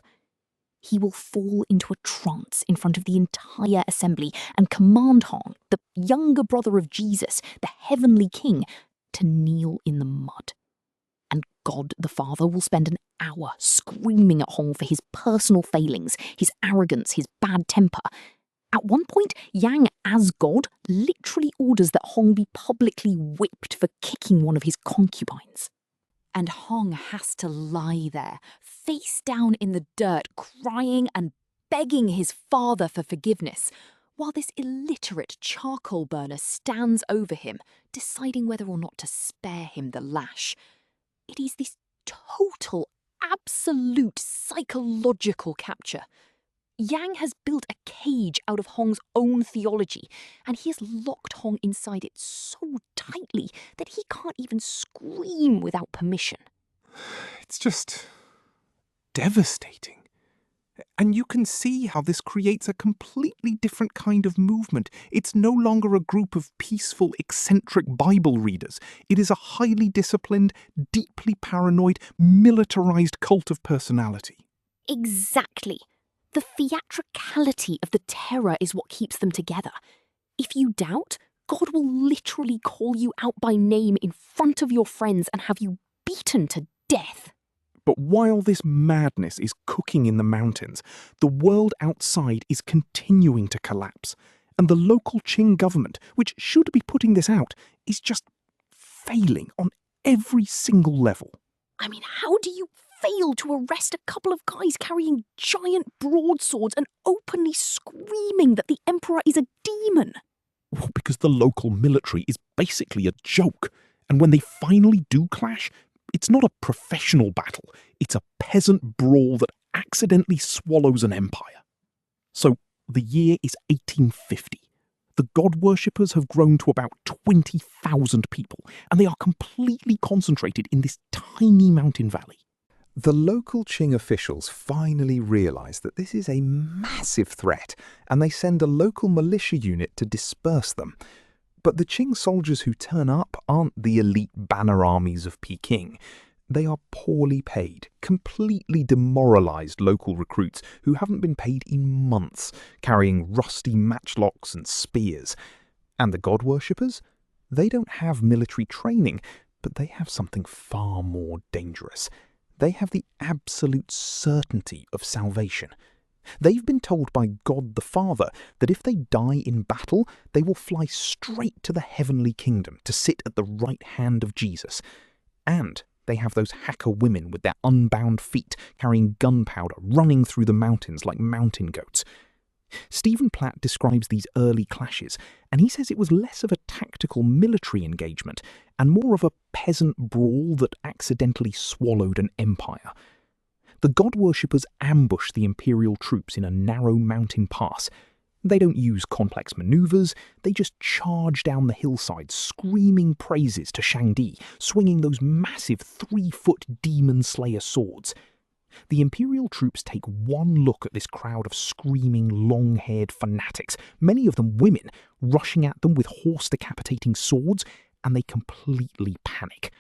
He will fall into a trance in front of the entire assembly and command Hong, the younger brother of Jesus, the heavenly king, to kneel in the mud. And God the Father will spend an hour screaming at Hong for his personal failings, his arrogance, his bad temper. At one point, Yang, as God, literally orders that Hong be publicly whipped for kicking one of his concubines. And Hong has to lie there, face down in the dirt, crying and begging his father for forgiveness, while this illiterate charcoal burner stands over him, deciding whether or not to spare him the lash. It is this total, absolute psychological capture. Yang has built a cage out of Hong's own theology, and he has locked Hong inside it so tightly that he can't even scream without permission. It's just devastating. And you can see how this creates a completely different kind of movement. It's no longer a group of peaceful, eccentric Bible readers. It is a highly disciplined, deeply paranoid, militarized cult of personality. Exactly. The theatricality of the terror is what keeps them together. If you doubt, God will literally call you out by name in front of your friends and have you beaten to death. But while this madness is cooking in the mountains, the world outside is continuing to collapse. And the local Qing government, which should be putting this out, is just failing on every single level. I mean, how do you fail to arrest a couple of guys carrying giant broadswords and openly screaming that the emperor is a demon? Well, because the local military is basically a joke. And when they finally do clash, it's not a professional battle. It's a peasant brawl that accidentally swallows an empire. So the year is 1850. The god worshippers have grown to about 20,000 people, and they are completely concentrated in this tiny mountain valley. The local Qing officials finally realise that this is a massive threat, and they send a local militia unit to disperse them. But the Qing soldiers who turn up aren't the elite banner armies of Peking. They are poorly paid, completely demoralised local recruits who haven't been paid in months, carrying rusty matchlocks and spears. And the god worshippers? They don't have military training, but they have something far more dangerous. They have the absolute certainty of salvation. They've been told by God the Father that if they die in battle, they will fly straight to the heavenly kingdom to sit at the right hand of Jesus. And they have those hacker women with their unbound feet carrying gunpowder running through the mountains like mountain goats. Stephen Platt describes these early clashes, and he says it was less of a tactical military engagement and more of a peasant brawl that accidentally swallowed an empire. The god worshippers ambush the imperial troops in a narrow mountain pass. They don't use complex maneuvers, they just charge down the hillside screaming praises to Shangdi, swinging those massive 3-foot demon slayer swords. The imperial troops take one look at this crowd of screaming, long-haired fanatics, many of them women, rushing at them with horse-decapitating swords, and they completely panic.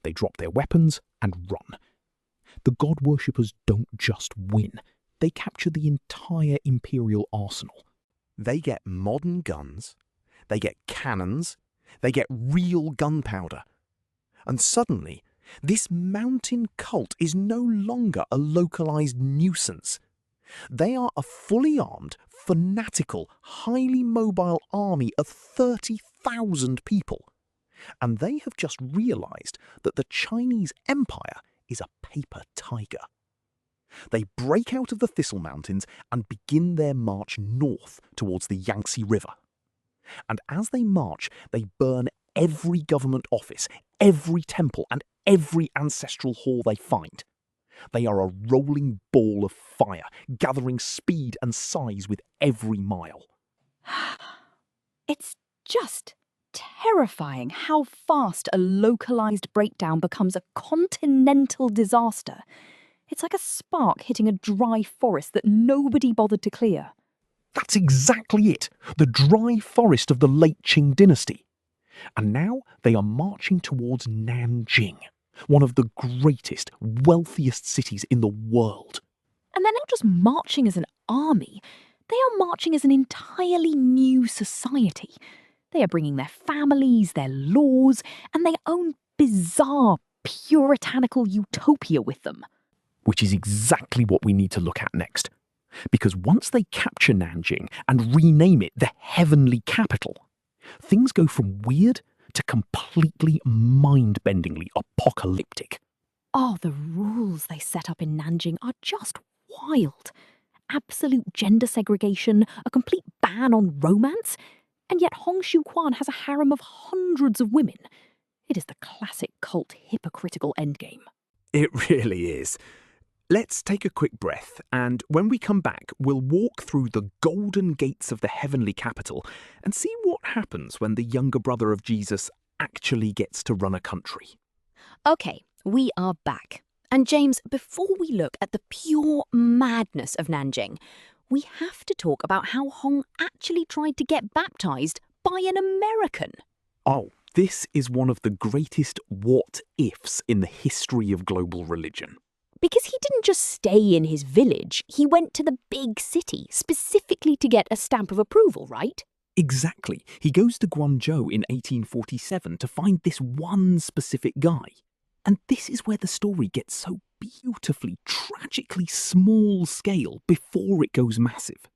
They drop their weapons and run. The god worshippers don't just win, they capture the entire imperial arsenal. They get modern guns, they get cannons, they get real gunpowder. And suddenly, this mountain cult is no longer a localized nuisance. They are a fully armed, fanatical, highly mobile army of 30,000 people. And they have just realized that the Chinese Empire is a paper tiger. They break out of the Thistle Mountains and begin their march north towards the Yangtze River. And as they march, they burn every government office, every temple, and every ancestral hall they find. They are a rolling ball of fire, gathering speed and size with every mile. It's just terrifying how fast a localized breakdown becomes a continental disaster. It's like a spark hitting a dry forest that nobody bothered to clear. That's exactly it, the dry forest of the late Qing dynasty. And now they are marching towards Nanjing, one of the greatest, wealthiest cities in the world. And they're not just marching as an army, they are marching as an entirely new society. They are bringing their families, their laws, and their own bizarre, puritanical utopia with them. Which is exactly what we need to look at next. Because once they capture Nanjing and rename it the Heavenly Capital, things go from weird to completely mind-bendingly apocalyptic. Oh, the rules they set up in Nanjing are just wild. Absolute gender segregation, a complete ban on romance, and yet Xiuquan has a harem of hundreds of women. It is the classic cult hypocritical endgame. It really is. Let's take a quick breath, and when we come back, we'll walk through the golden gates of the heavenly capital and see what happens when the younger brother of Jesus actually gets to run a country. Okay, we are back. And James, before we look at the pure madness of Nanjing, we have to talk about how Hong actually tried to get baptized by an American. Oh, this is one of the greatest what-ifs in the history of global religion. Because he didn't just stay in his village, he went to the big city, specifically to get a stamp of approval, right? Exactly. He goes to Guangzhou in 1847 to find this one specific guy. And this is where the story gets so beautifully, tragically small scale before it goes massive.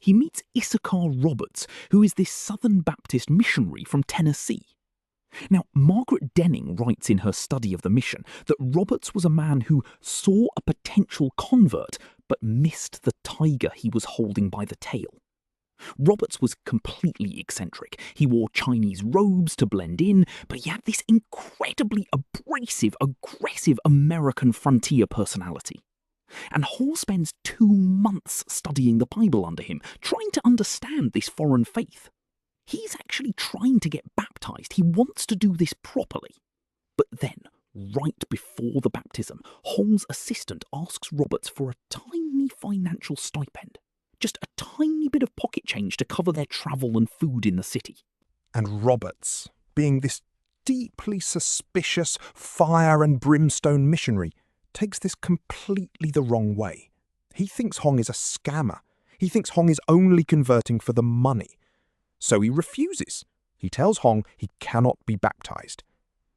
He meets Issachar Roberts, who is this Southern Baptist missionary from Tennessee. Now, Margaret Denning writes in her study of the mission that Roberts was a man who saw a potential convert but missed the tiger he was holding by the tail. Roberts was completely eccentric. He wore Chinese robes to blend in, but he had this incredibly abrasive, aggressive American frontier personality. And Hall spends 2 months studying the Bible under him, trying to understand this foreign faith. He's actually trying to get baptized. He wants to do this properly. But then, right before the baptism, Hall's assistant asks Roberts for a tiny financial stipend. Just a tiny bit of pocket change to cover their travel and food in the city. And Roberts, being this deeply suspicious fire and brimstone missionary, takes this completely the wrong way. He thinks Hong is a scammer. He thinks Hong is only converting for the money. So he refuses. He tells Hong he cannot be baptized.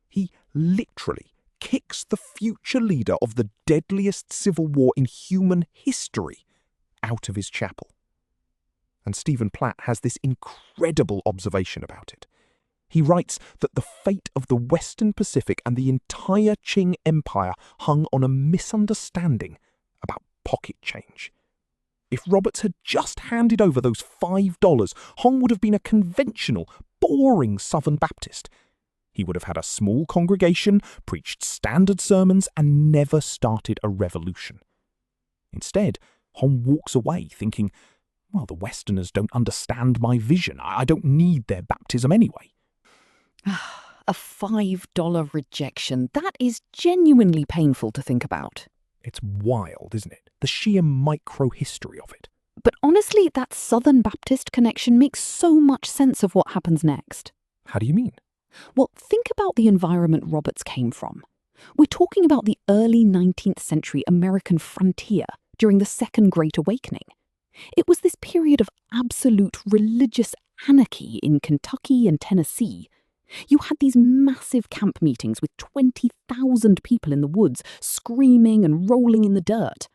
He literally kicks the future leader of the deadliest civil war in human history out of his chapel. And Stephen Platt has this incredible observation about it. He writes that the fate of the Western Pacific and the entire Qing Empire hung on a misunderstanding about pocket change. If Roberts had just handed over those $5, Hong would have been a conventional, boring Southern Baptist. He would have had a small congregation, preached standard sermons, and never started a revolution. Instead, Hong walks away thinking, well, the Westerners don't understand my vision. I don't need their baptism anyway. A $5 rejection. That is genuinely painful to think about. It's wild, isn't it? The sheer micro-history of it. But honestly, that Southern Baptist connection makes so much sense of what happens next. How do you mean? Well, think about the environment Roberts came from. We're talking about the early 19th century American frontier, during the Second Great Awakening. It was this period of absolute religious anarchy in Kentucky and Tennessee. You had these massive camp meetings with 20,000 people in the woods, screaming and rolling in the dirt.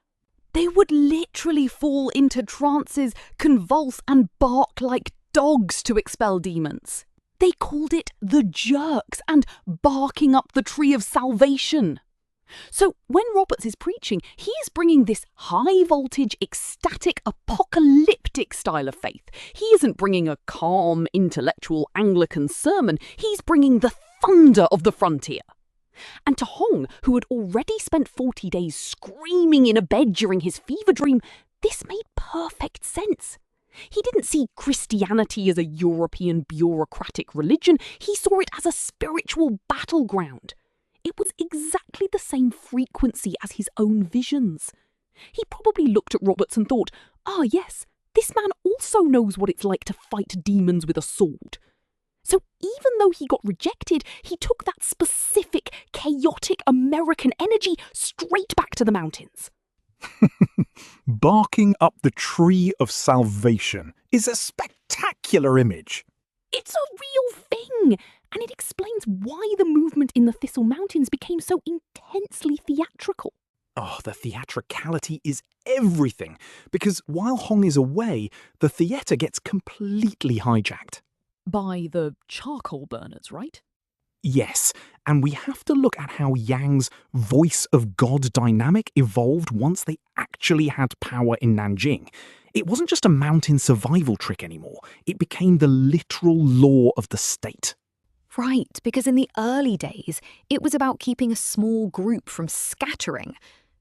They would literally fall into trances, convulse and bark like dogs to expel demons. They called it the jerks and barking up the tree of salvation. So when Roberts is preaching, he is bringing this high-voltage, ecstatic, apocalyptic style of faith. He isn't bringing a calm, intellectual Anglican sermon. He's bringing the thunder of the frontier. And to Hong, who had already spent 40 days screaming in a bed during his fever dream, this made perfect sense. He didn't see Christianity as a European bureaucratic religion. He saw it as a spiritual battleground. It was exactly the same frequency as his own visions. He probably looked at Roberts and thought, yes, this man also knows what it's like to fight demons with a sword. So even though he got rejected, he took that specific, chaotic American energy straight back to the mountains. Barking up the tree of salvation is a spectacular image. It's a real thing, and it explains why the movement in the Thistle Mountains became so intensely theatrical. Oh, the theatricality is everything, because while Hong is away, the theatre gets completely hijacked. By the charcoal burners, right? Yes, and we have to look at how Yang's voice of God dynamic evolved once they actually had power in Nanjing. It wasn't just a mountain survival trick anymore. It became the literal law of the state. Right, because in the early days, it was about keeping a small group from scattering.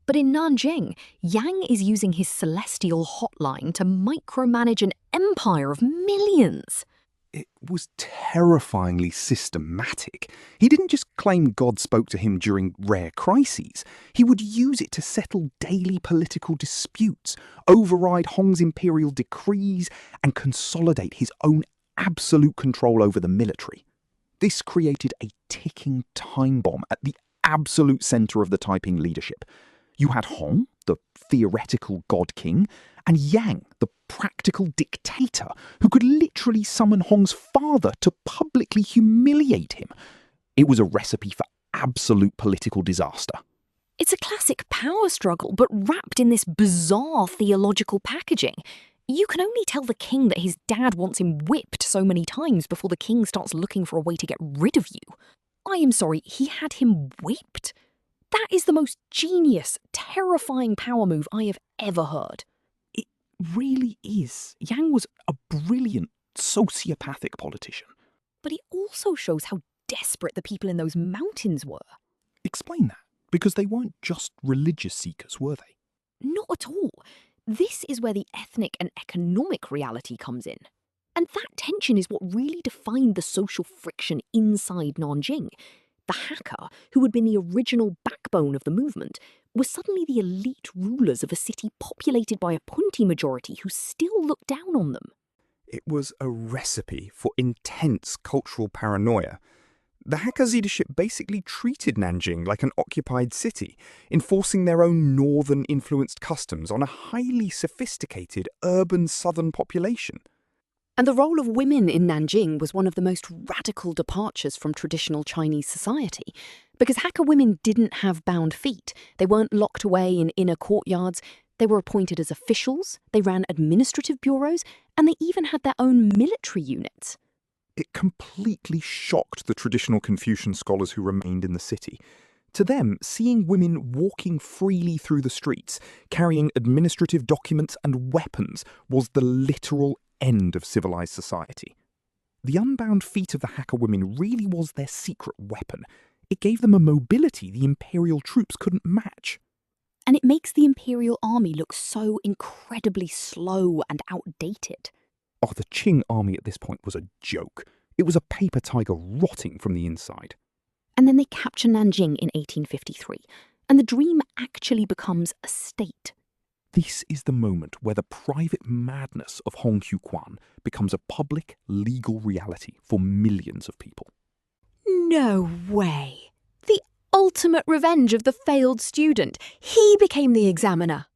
But in Nanjing, Yang is using his celestial hotline to micromanage an empire of millions. It was terrifyingly systematic. He didn't just claim God spoke to him during rare crises. He would use it to settle daily political disputes, override Hong's imperial decrees, and consolidate his own absolute control over the military. This created a ticking time bomb at the absolute centre of the Taiping leadership. You had Hong, the theoretical God King, and Yang, the practical dictator, who could literally summon Hong's father to publicly humiliate him. It was a recipe for absolute political disaster. It's a classic power struggle, but wrapped in this bizarre theological packaging. You can only tell the king that his dad wants him whipped so many times before the king starts looking for a way to get rid of you. I am sorry, he had him whipped? That is the most genius, terrifying power move I have ever heard. It really is. Yang was a brilliant, sociopathic politician. But he also shows how desperate the people in those mountains were. Explain that, because they weren't just religious seekers, were they? Not at all. This is where the ethnic and economic reality comes in. And that tension is what really defined the social friction inside Nanjing. The Hakka, who had been the original backbone of the movement, were suddenly the elite rulers of a city populated by a Punti majority who still looked down on them. It was a recipe for intense cultural paranoia. The Hakka's leadership basically treated Nanjing like an occupied city, enforcing their own northern-influenced customs on a highly sophisticated urban southern population. And the role of women in Nanjing was one of the most radical departures from traditional Chinese society, because Hakka women didn't have bound feet. They weren't locked away in inner courtyards. They were appointed as officials, they ran administrative bureaus, and they even had their own military units. It completely shocked the traditional Confucian scholars who remained in the city. To them, seeing women walking freely through the streets, carrying administrative documents and weapons, was the literal end of civilized society. The unbound feet of the Hakka women really was their secret weapon. It gave them a mobility the imperial troops couldn't match. And it makes the imperial army look so incredibly slow and outdated. Oh, the Qing army at this point was a joke. It was a paper tiger rotting from the inside. And then they capture Nanjing in 1853, and the dream actually becomes a state. This is the moment where the private madness of Hong Xiuquan becomes a public, legal reality for millions of people. No way. The ultimate revenge of the failed student. He became the examiner.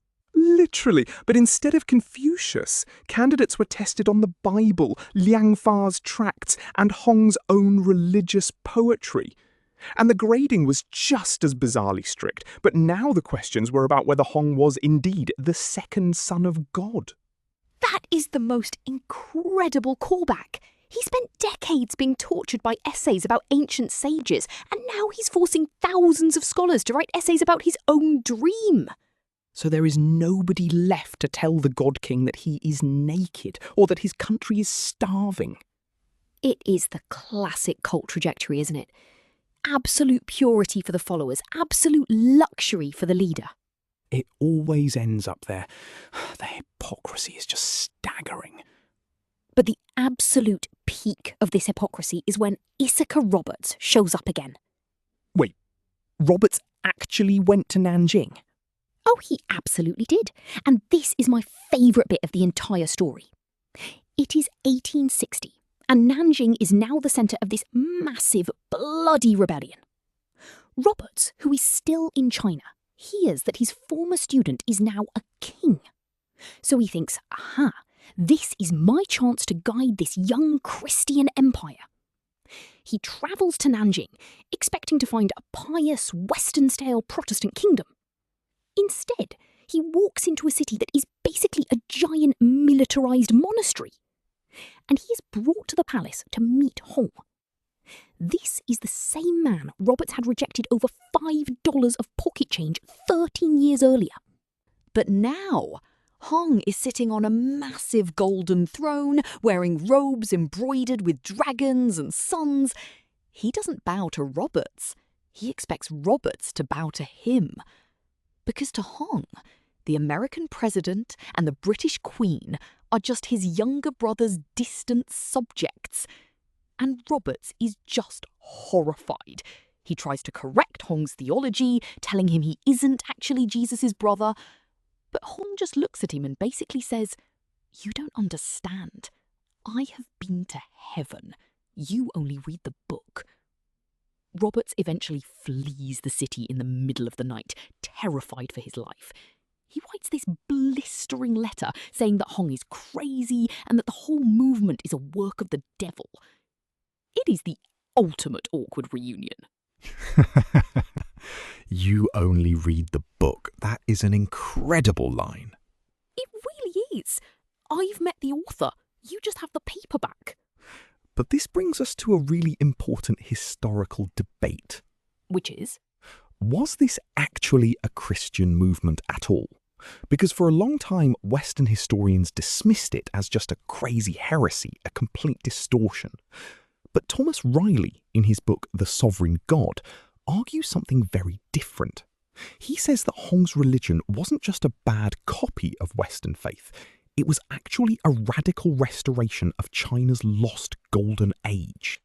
Literally. But instead of Confucius, candidates were tested on the Bible, Liang Fa's tracts, and Hong's own religious poetry. And the grading was just as bizarrely strict, but now the questions were about whether Hong was indeed the second son of God. That is the most incredible callback. He spent decades being tortured by essays about ancient sages, and now he's forcing thousands of scholars to write essays about his own dream. So there is nobody left to tell the God King that he is naked or that his country is starving. It is the classic cult trajectory, isn't it? Absolute purity for the followers, absolute luxury for the leader. It always ends up there. The hypocrisy is just staggering. But the absolute peak of this hypocrisy is when Issachar Roberts shows up again. Wait, Roberts actually went to Nanjing? Oh, he absolutely did. And this is my favourite bit of the entire story. It is 1860, and Nanjing is now the centre of this massive, bloody rebellion. Roberts, who is still in China, hears that his former student is now a king. So he thinks, aha, this is my chance to guide this young Christian empire. He travels to Nanjing, expecting to find a pious, Western-style Protestant kingdom. Instead, he walks into a city that is basically a giant militarised monastery. And he is brought to the palace to meet Hong. This is the same man Roberts had rejected over $5 of pocket change 13 years earlier. But now, Hong is sitting on a massive golden throne, wearing robes embroidered with dragons and suns. He doesn't bow to Roberts. He expects Roberts to bow to him. Because to Hong, the American president and the British Queen are just his younger brother's distant subjects. And Roberts is just horrified. He tries to correct Hong's theology, telling him he isn't actually Jesus' brother. But Hong just looks at him and basically says, "You don't understand. I have been to heaven. You only read the book." Roberts eventually flees the city in the middle of the night, terrified for his life. He writes this blistering letter saying that Hong is crazy and that the whole movement is a work of the devil. It is the ultimate awkward reunion. You only read the book. That is an incredible line. It really is. I've met the author. You just have the paperback. But this brings us to a really important historical debate. Which is? Was this actually a Christian movement at all? Because for a long time, Western historians dismissed it as just a crazy heresy, a complete distortion. But Thomas Riley, in his book The Sovereign God, argues something very different. He says that Hong's religion wasn't just a bad copy of Western faith. It was actually a radical restoration of China's lost golden age.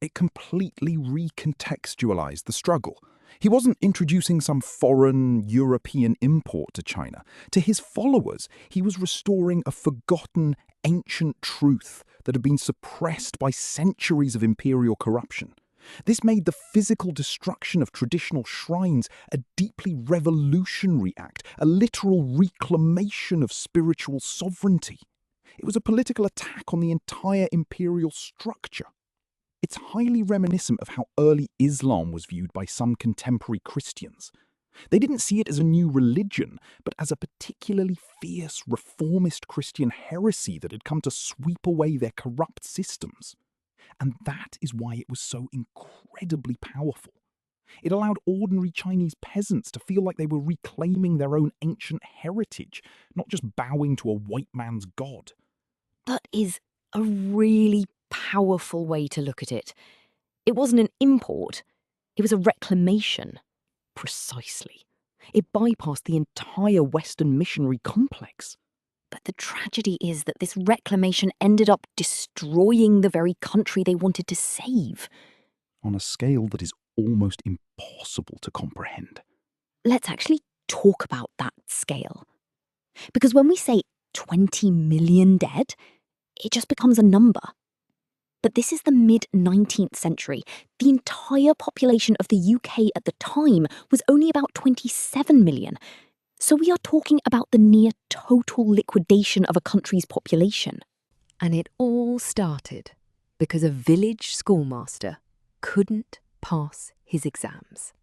It completely recontextualized the struggle. He wasn't introducing some foreign European import to China. To his followers, he was restoring a forgotten ancient truth that had been suppressed by centuries of imperial corruption. This made the physical destruction of traditional shrines a deeply revolutionary act, a literal reclamation of spiritual sovereignty. It was a political attack on the entire imperial structure. It's highly reminiscent of how early Islam was viewed by some contemporary Christians. They didn't see it as a new religion, but as a particularly fierce reformist Christian heresy that had come to sweep away their corrupt systems. And that is why it was so incredibly powerful. It allowed ordinary Chinese peasants to feel like they were reclaiming their own ancient heritage, not just bowing to a white man's god. That is a really powerful way to look at it. It wasn't an import, it was a reclamation. Precisely. It bypassed the entire Western missionary complex. But the tragedy is that this reclamation ended up destroying the very country they wanted to save. On a scale that is almost impossible to comprehend. Let's actually talk about that scale. Because when we say 20 million dead, it just becomes a number. But this is the mid-19th century. The entire population of the UK at the time was only about 27 million. So we are talking about the near total liquidation of a country's population. And it all started because a village schoolmaster couldn't pass his exams.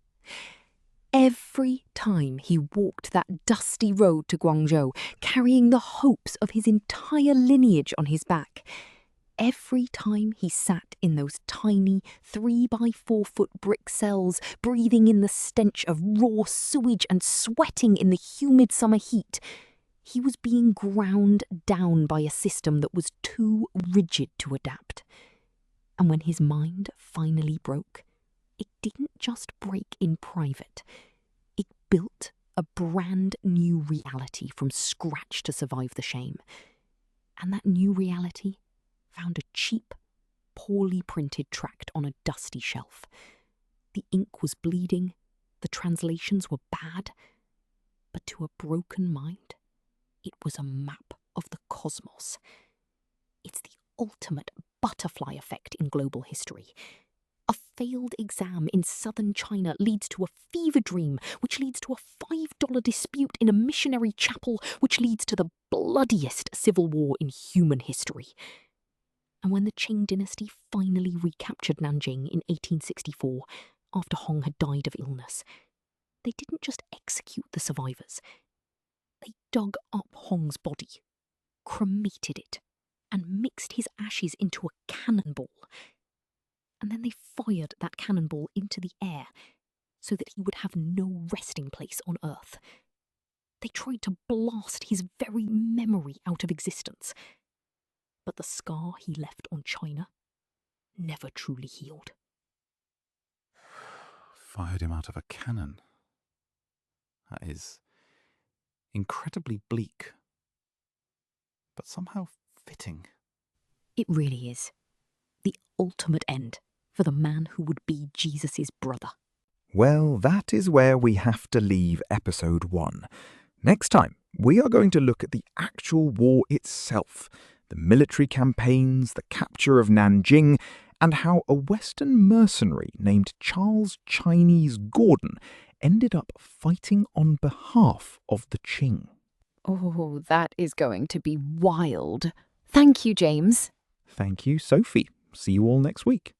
Every time he walked that dusty road to Guangzhou, carrying the hopes of his entire lineage on his back, every time he sat in those tiny 3-by-4-foot brick cells, breathing in the stench of raw sewage and sweating in the humid summer heat, he was being ground down by a system that was too rigid to adapt. And when his mind finally broke, it didn't just break in private. It built a brand new reality from scratch to survive the shame. And that new reality found a cheap, poorly printed tract on a dusty shelf. The ink was bleeding, the translations were bad, but to a broken mind, it was a map of the cosmos. It's the ultimate butterfly effect in global history. A failed exam in southern China leads to a fever dream, which leads to a $5 dispute in a missionary chapel, which leads to the bloodiest civil war in human history. And when the Qing dynasty finally recaptured Nanjing in 1864, after Hong had died of illness, they didn't just execute the survivors. They dug up Hong's body, cremated it, and mixed his ashes into a cannonball. And then they fired that cannonball into the air so that he would have no resting place on Earth. They tried to blast his very memory out of existence. But the scar he left on China never truly healed. Fired him out of a cannon. That is incredibly bleak, but somehow fitting. It really is. The ultimate end for the man who would be Jesus' brother. Well, that is where we have to leave episode 1. Next time, we are going to look at the actual war itself, the military campaigns, the capture of Nanjing, and how a Western mercenary named Charles Chinese Gordon ended up fighting on behalf of the Qing. Oh, that is going to be wild. Thank you, James. Thank you, Sophie. See you all next week.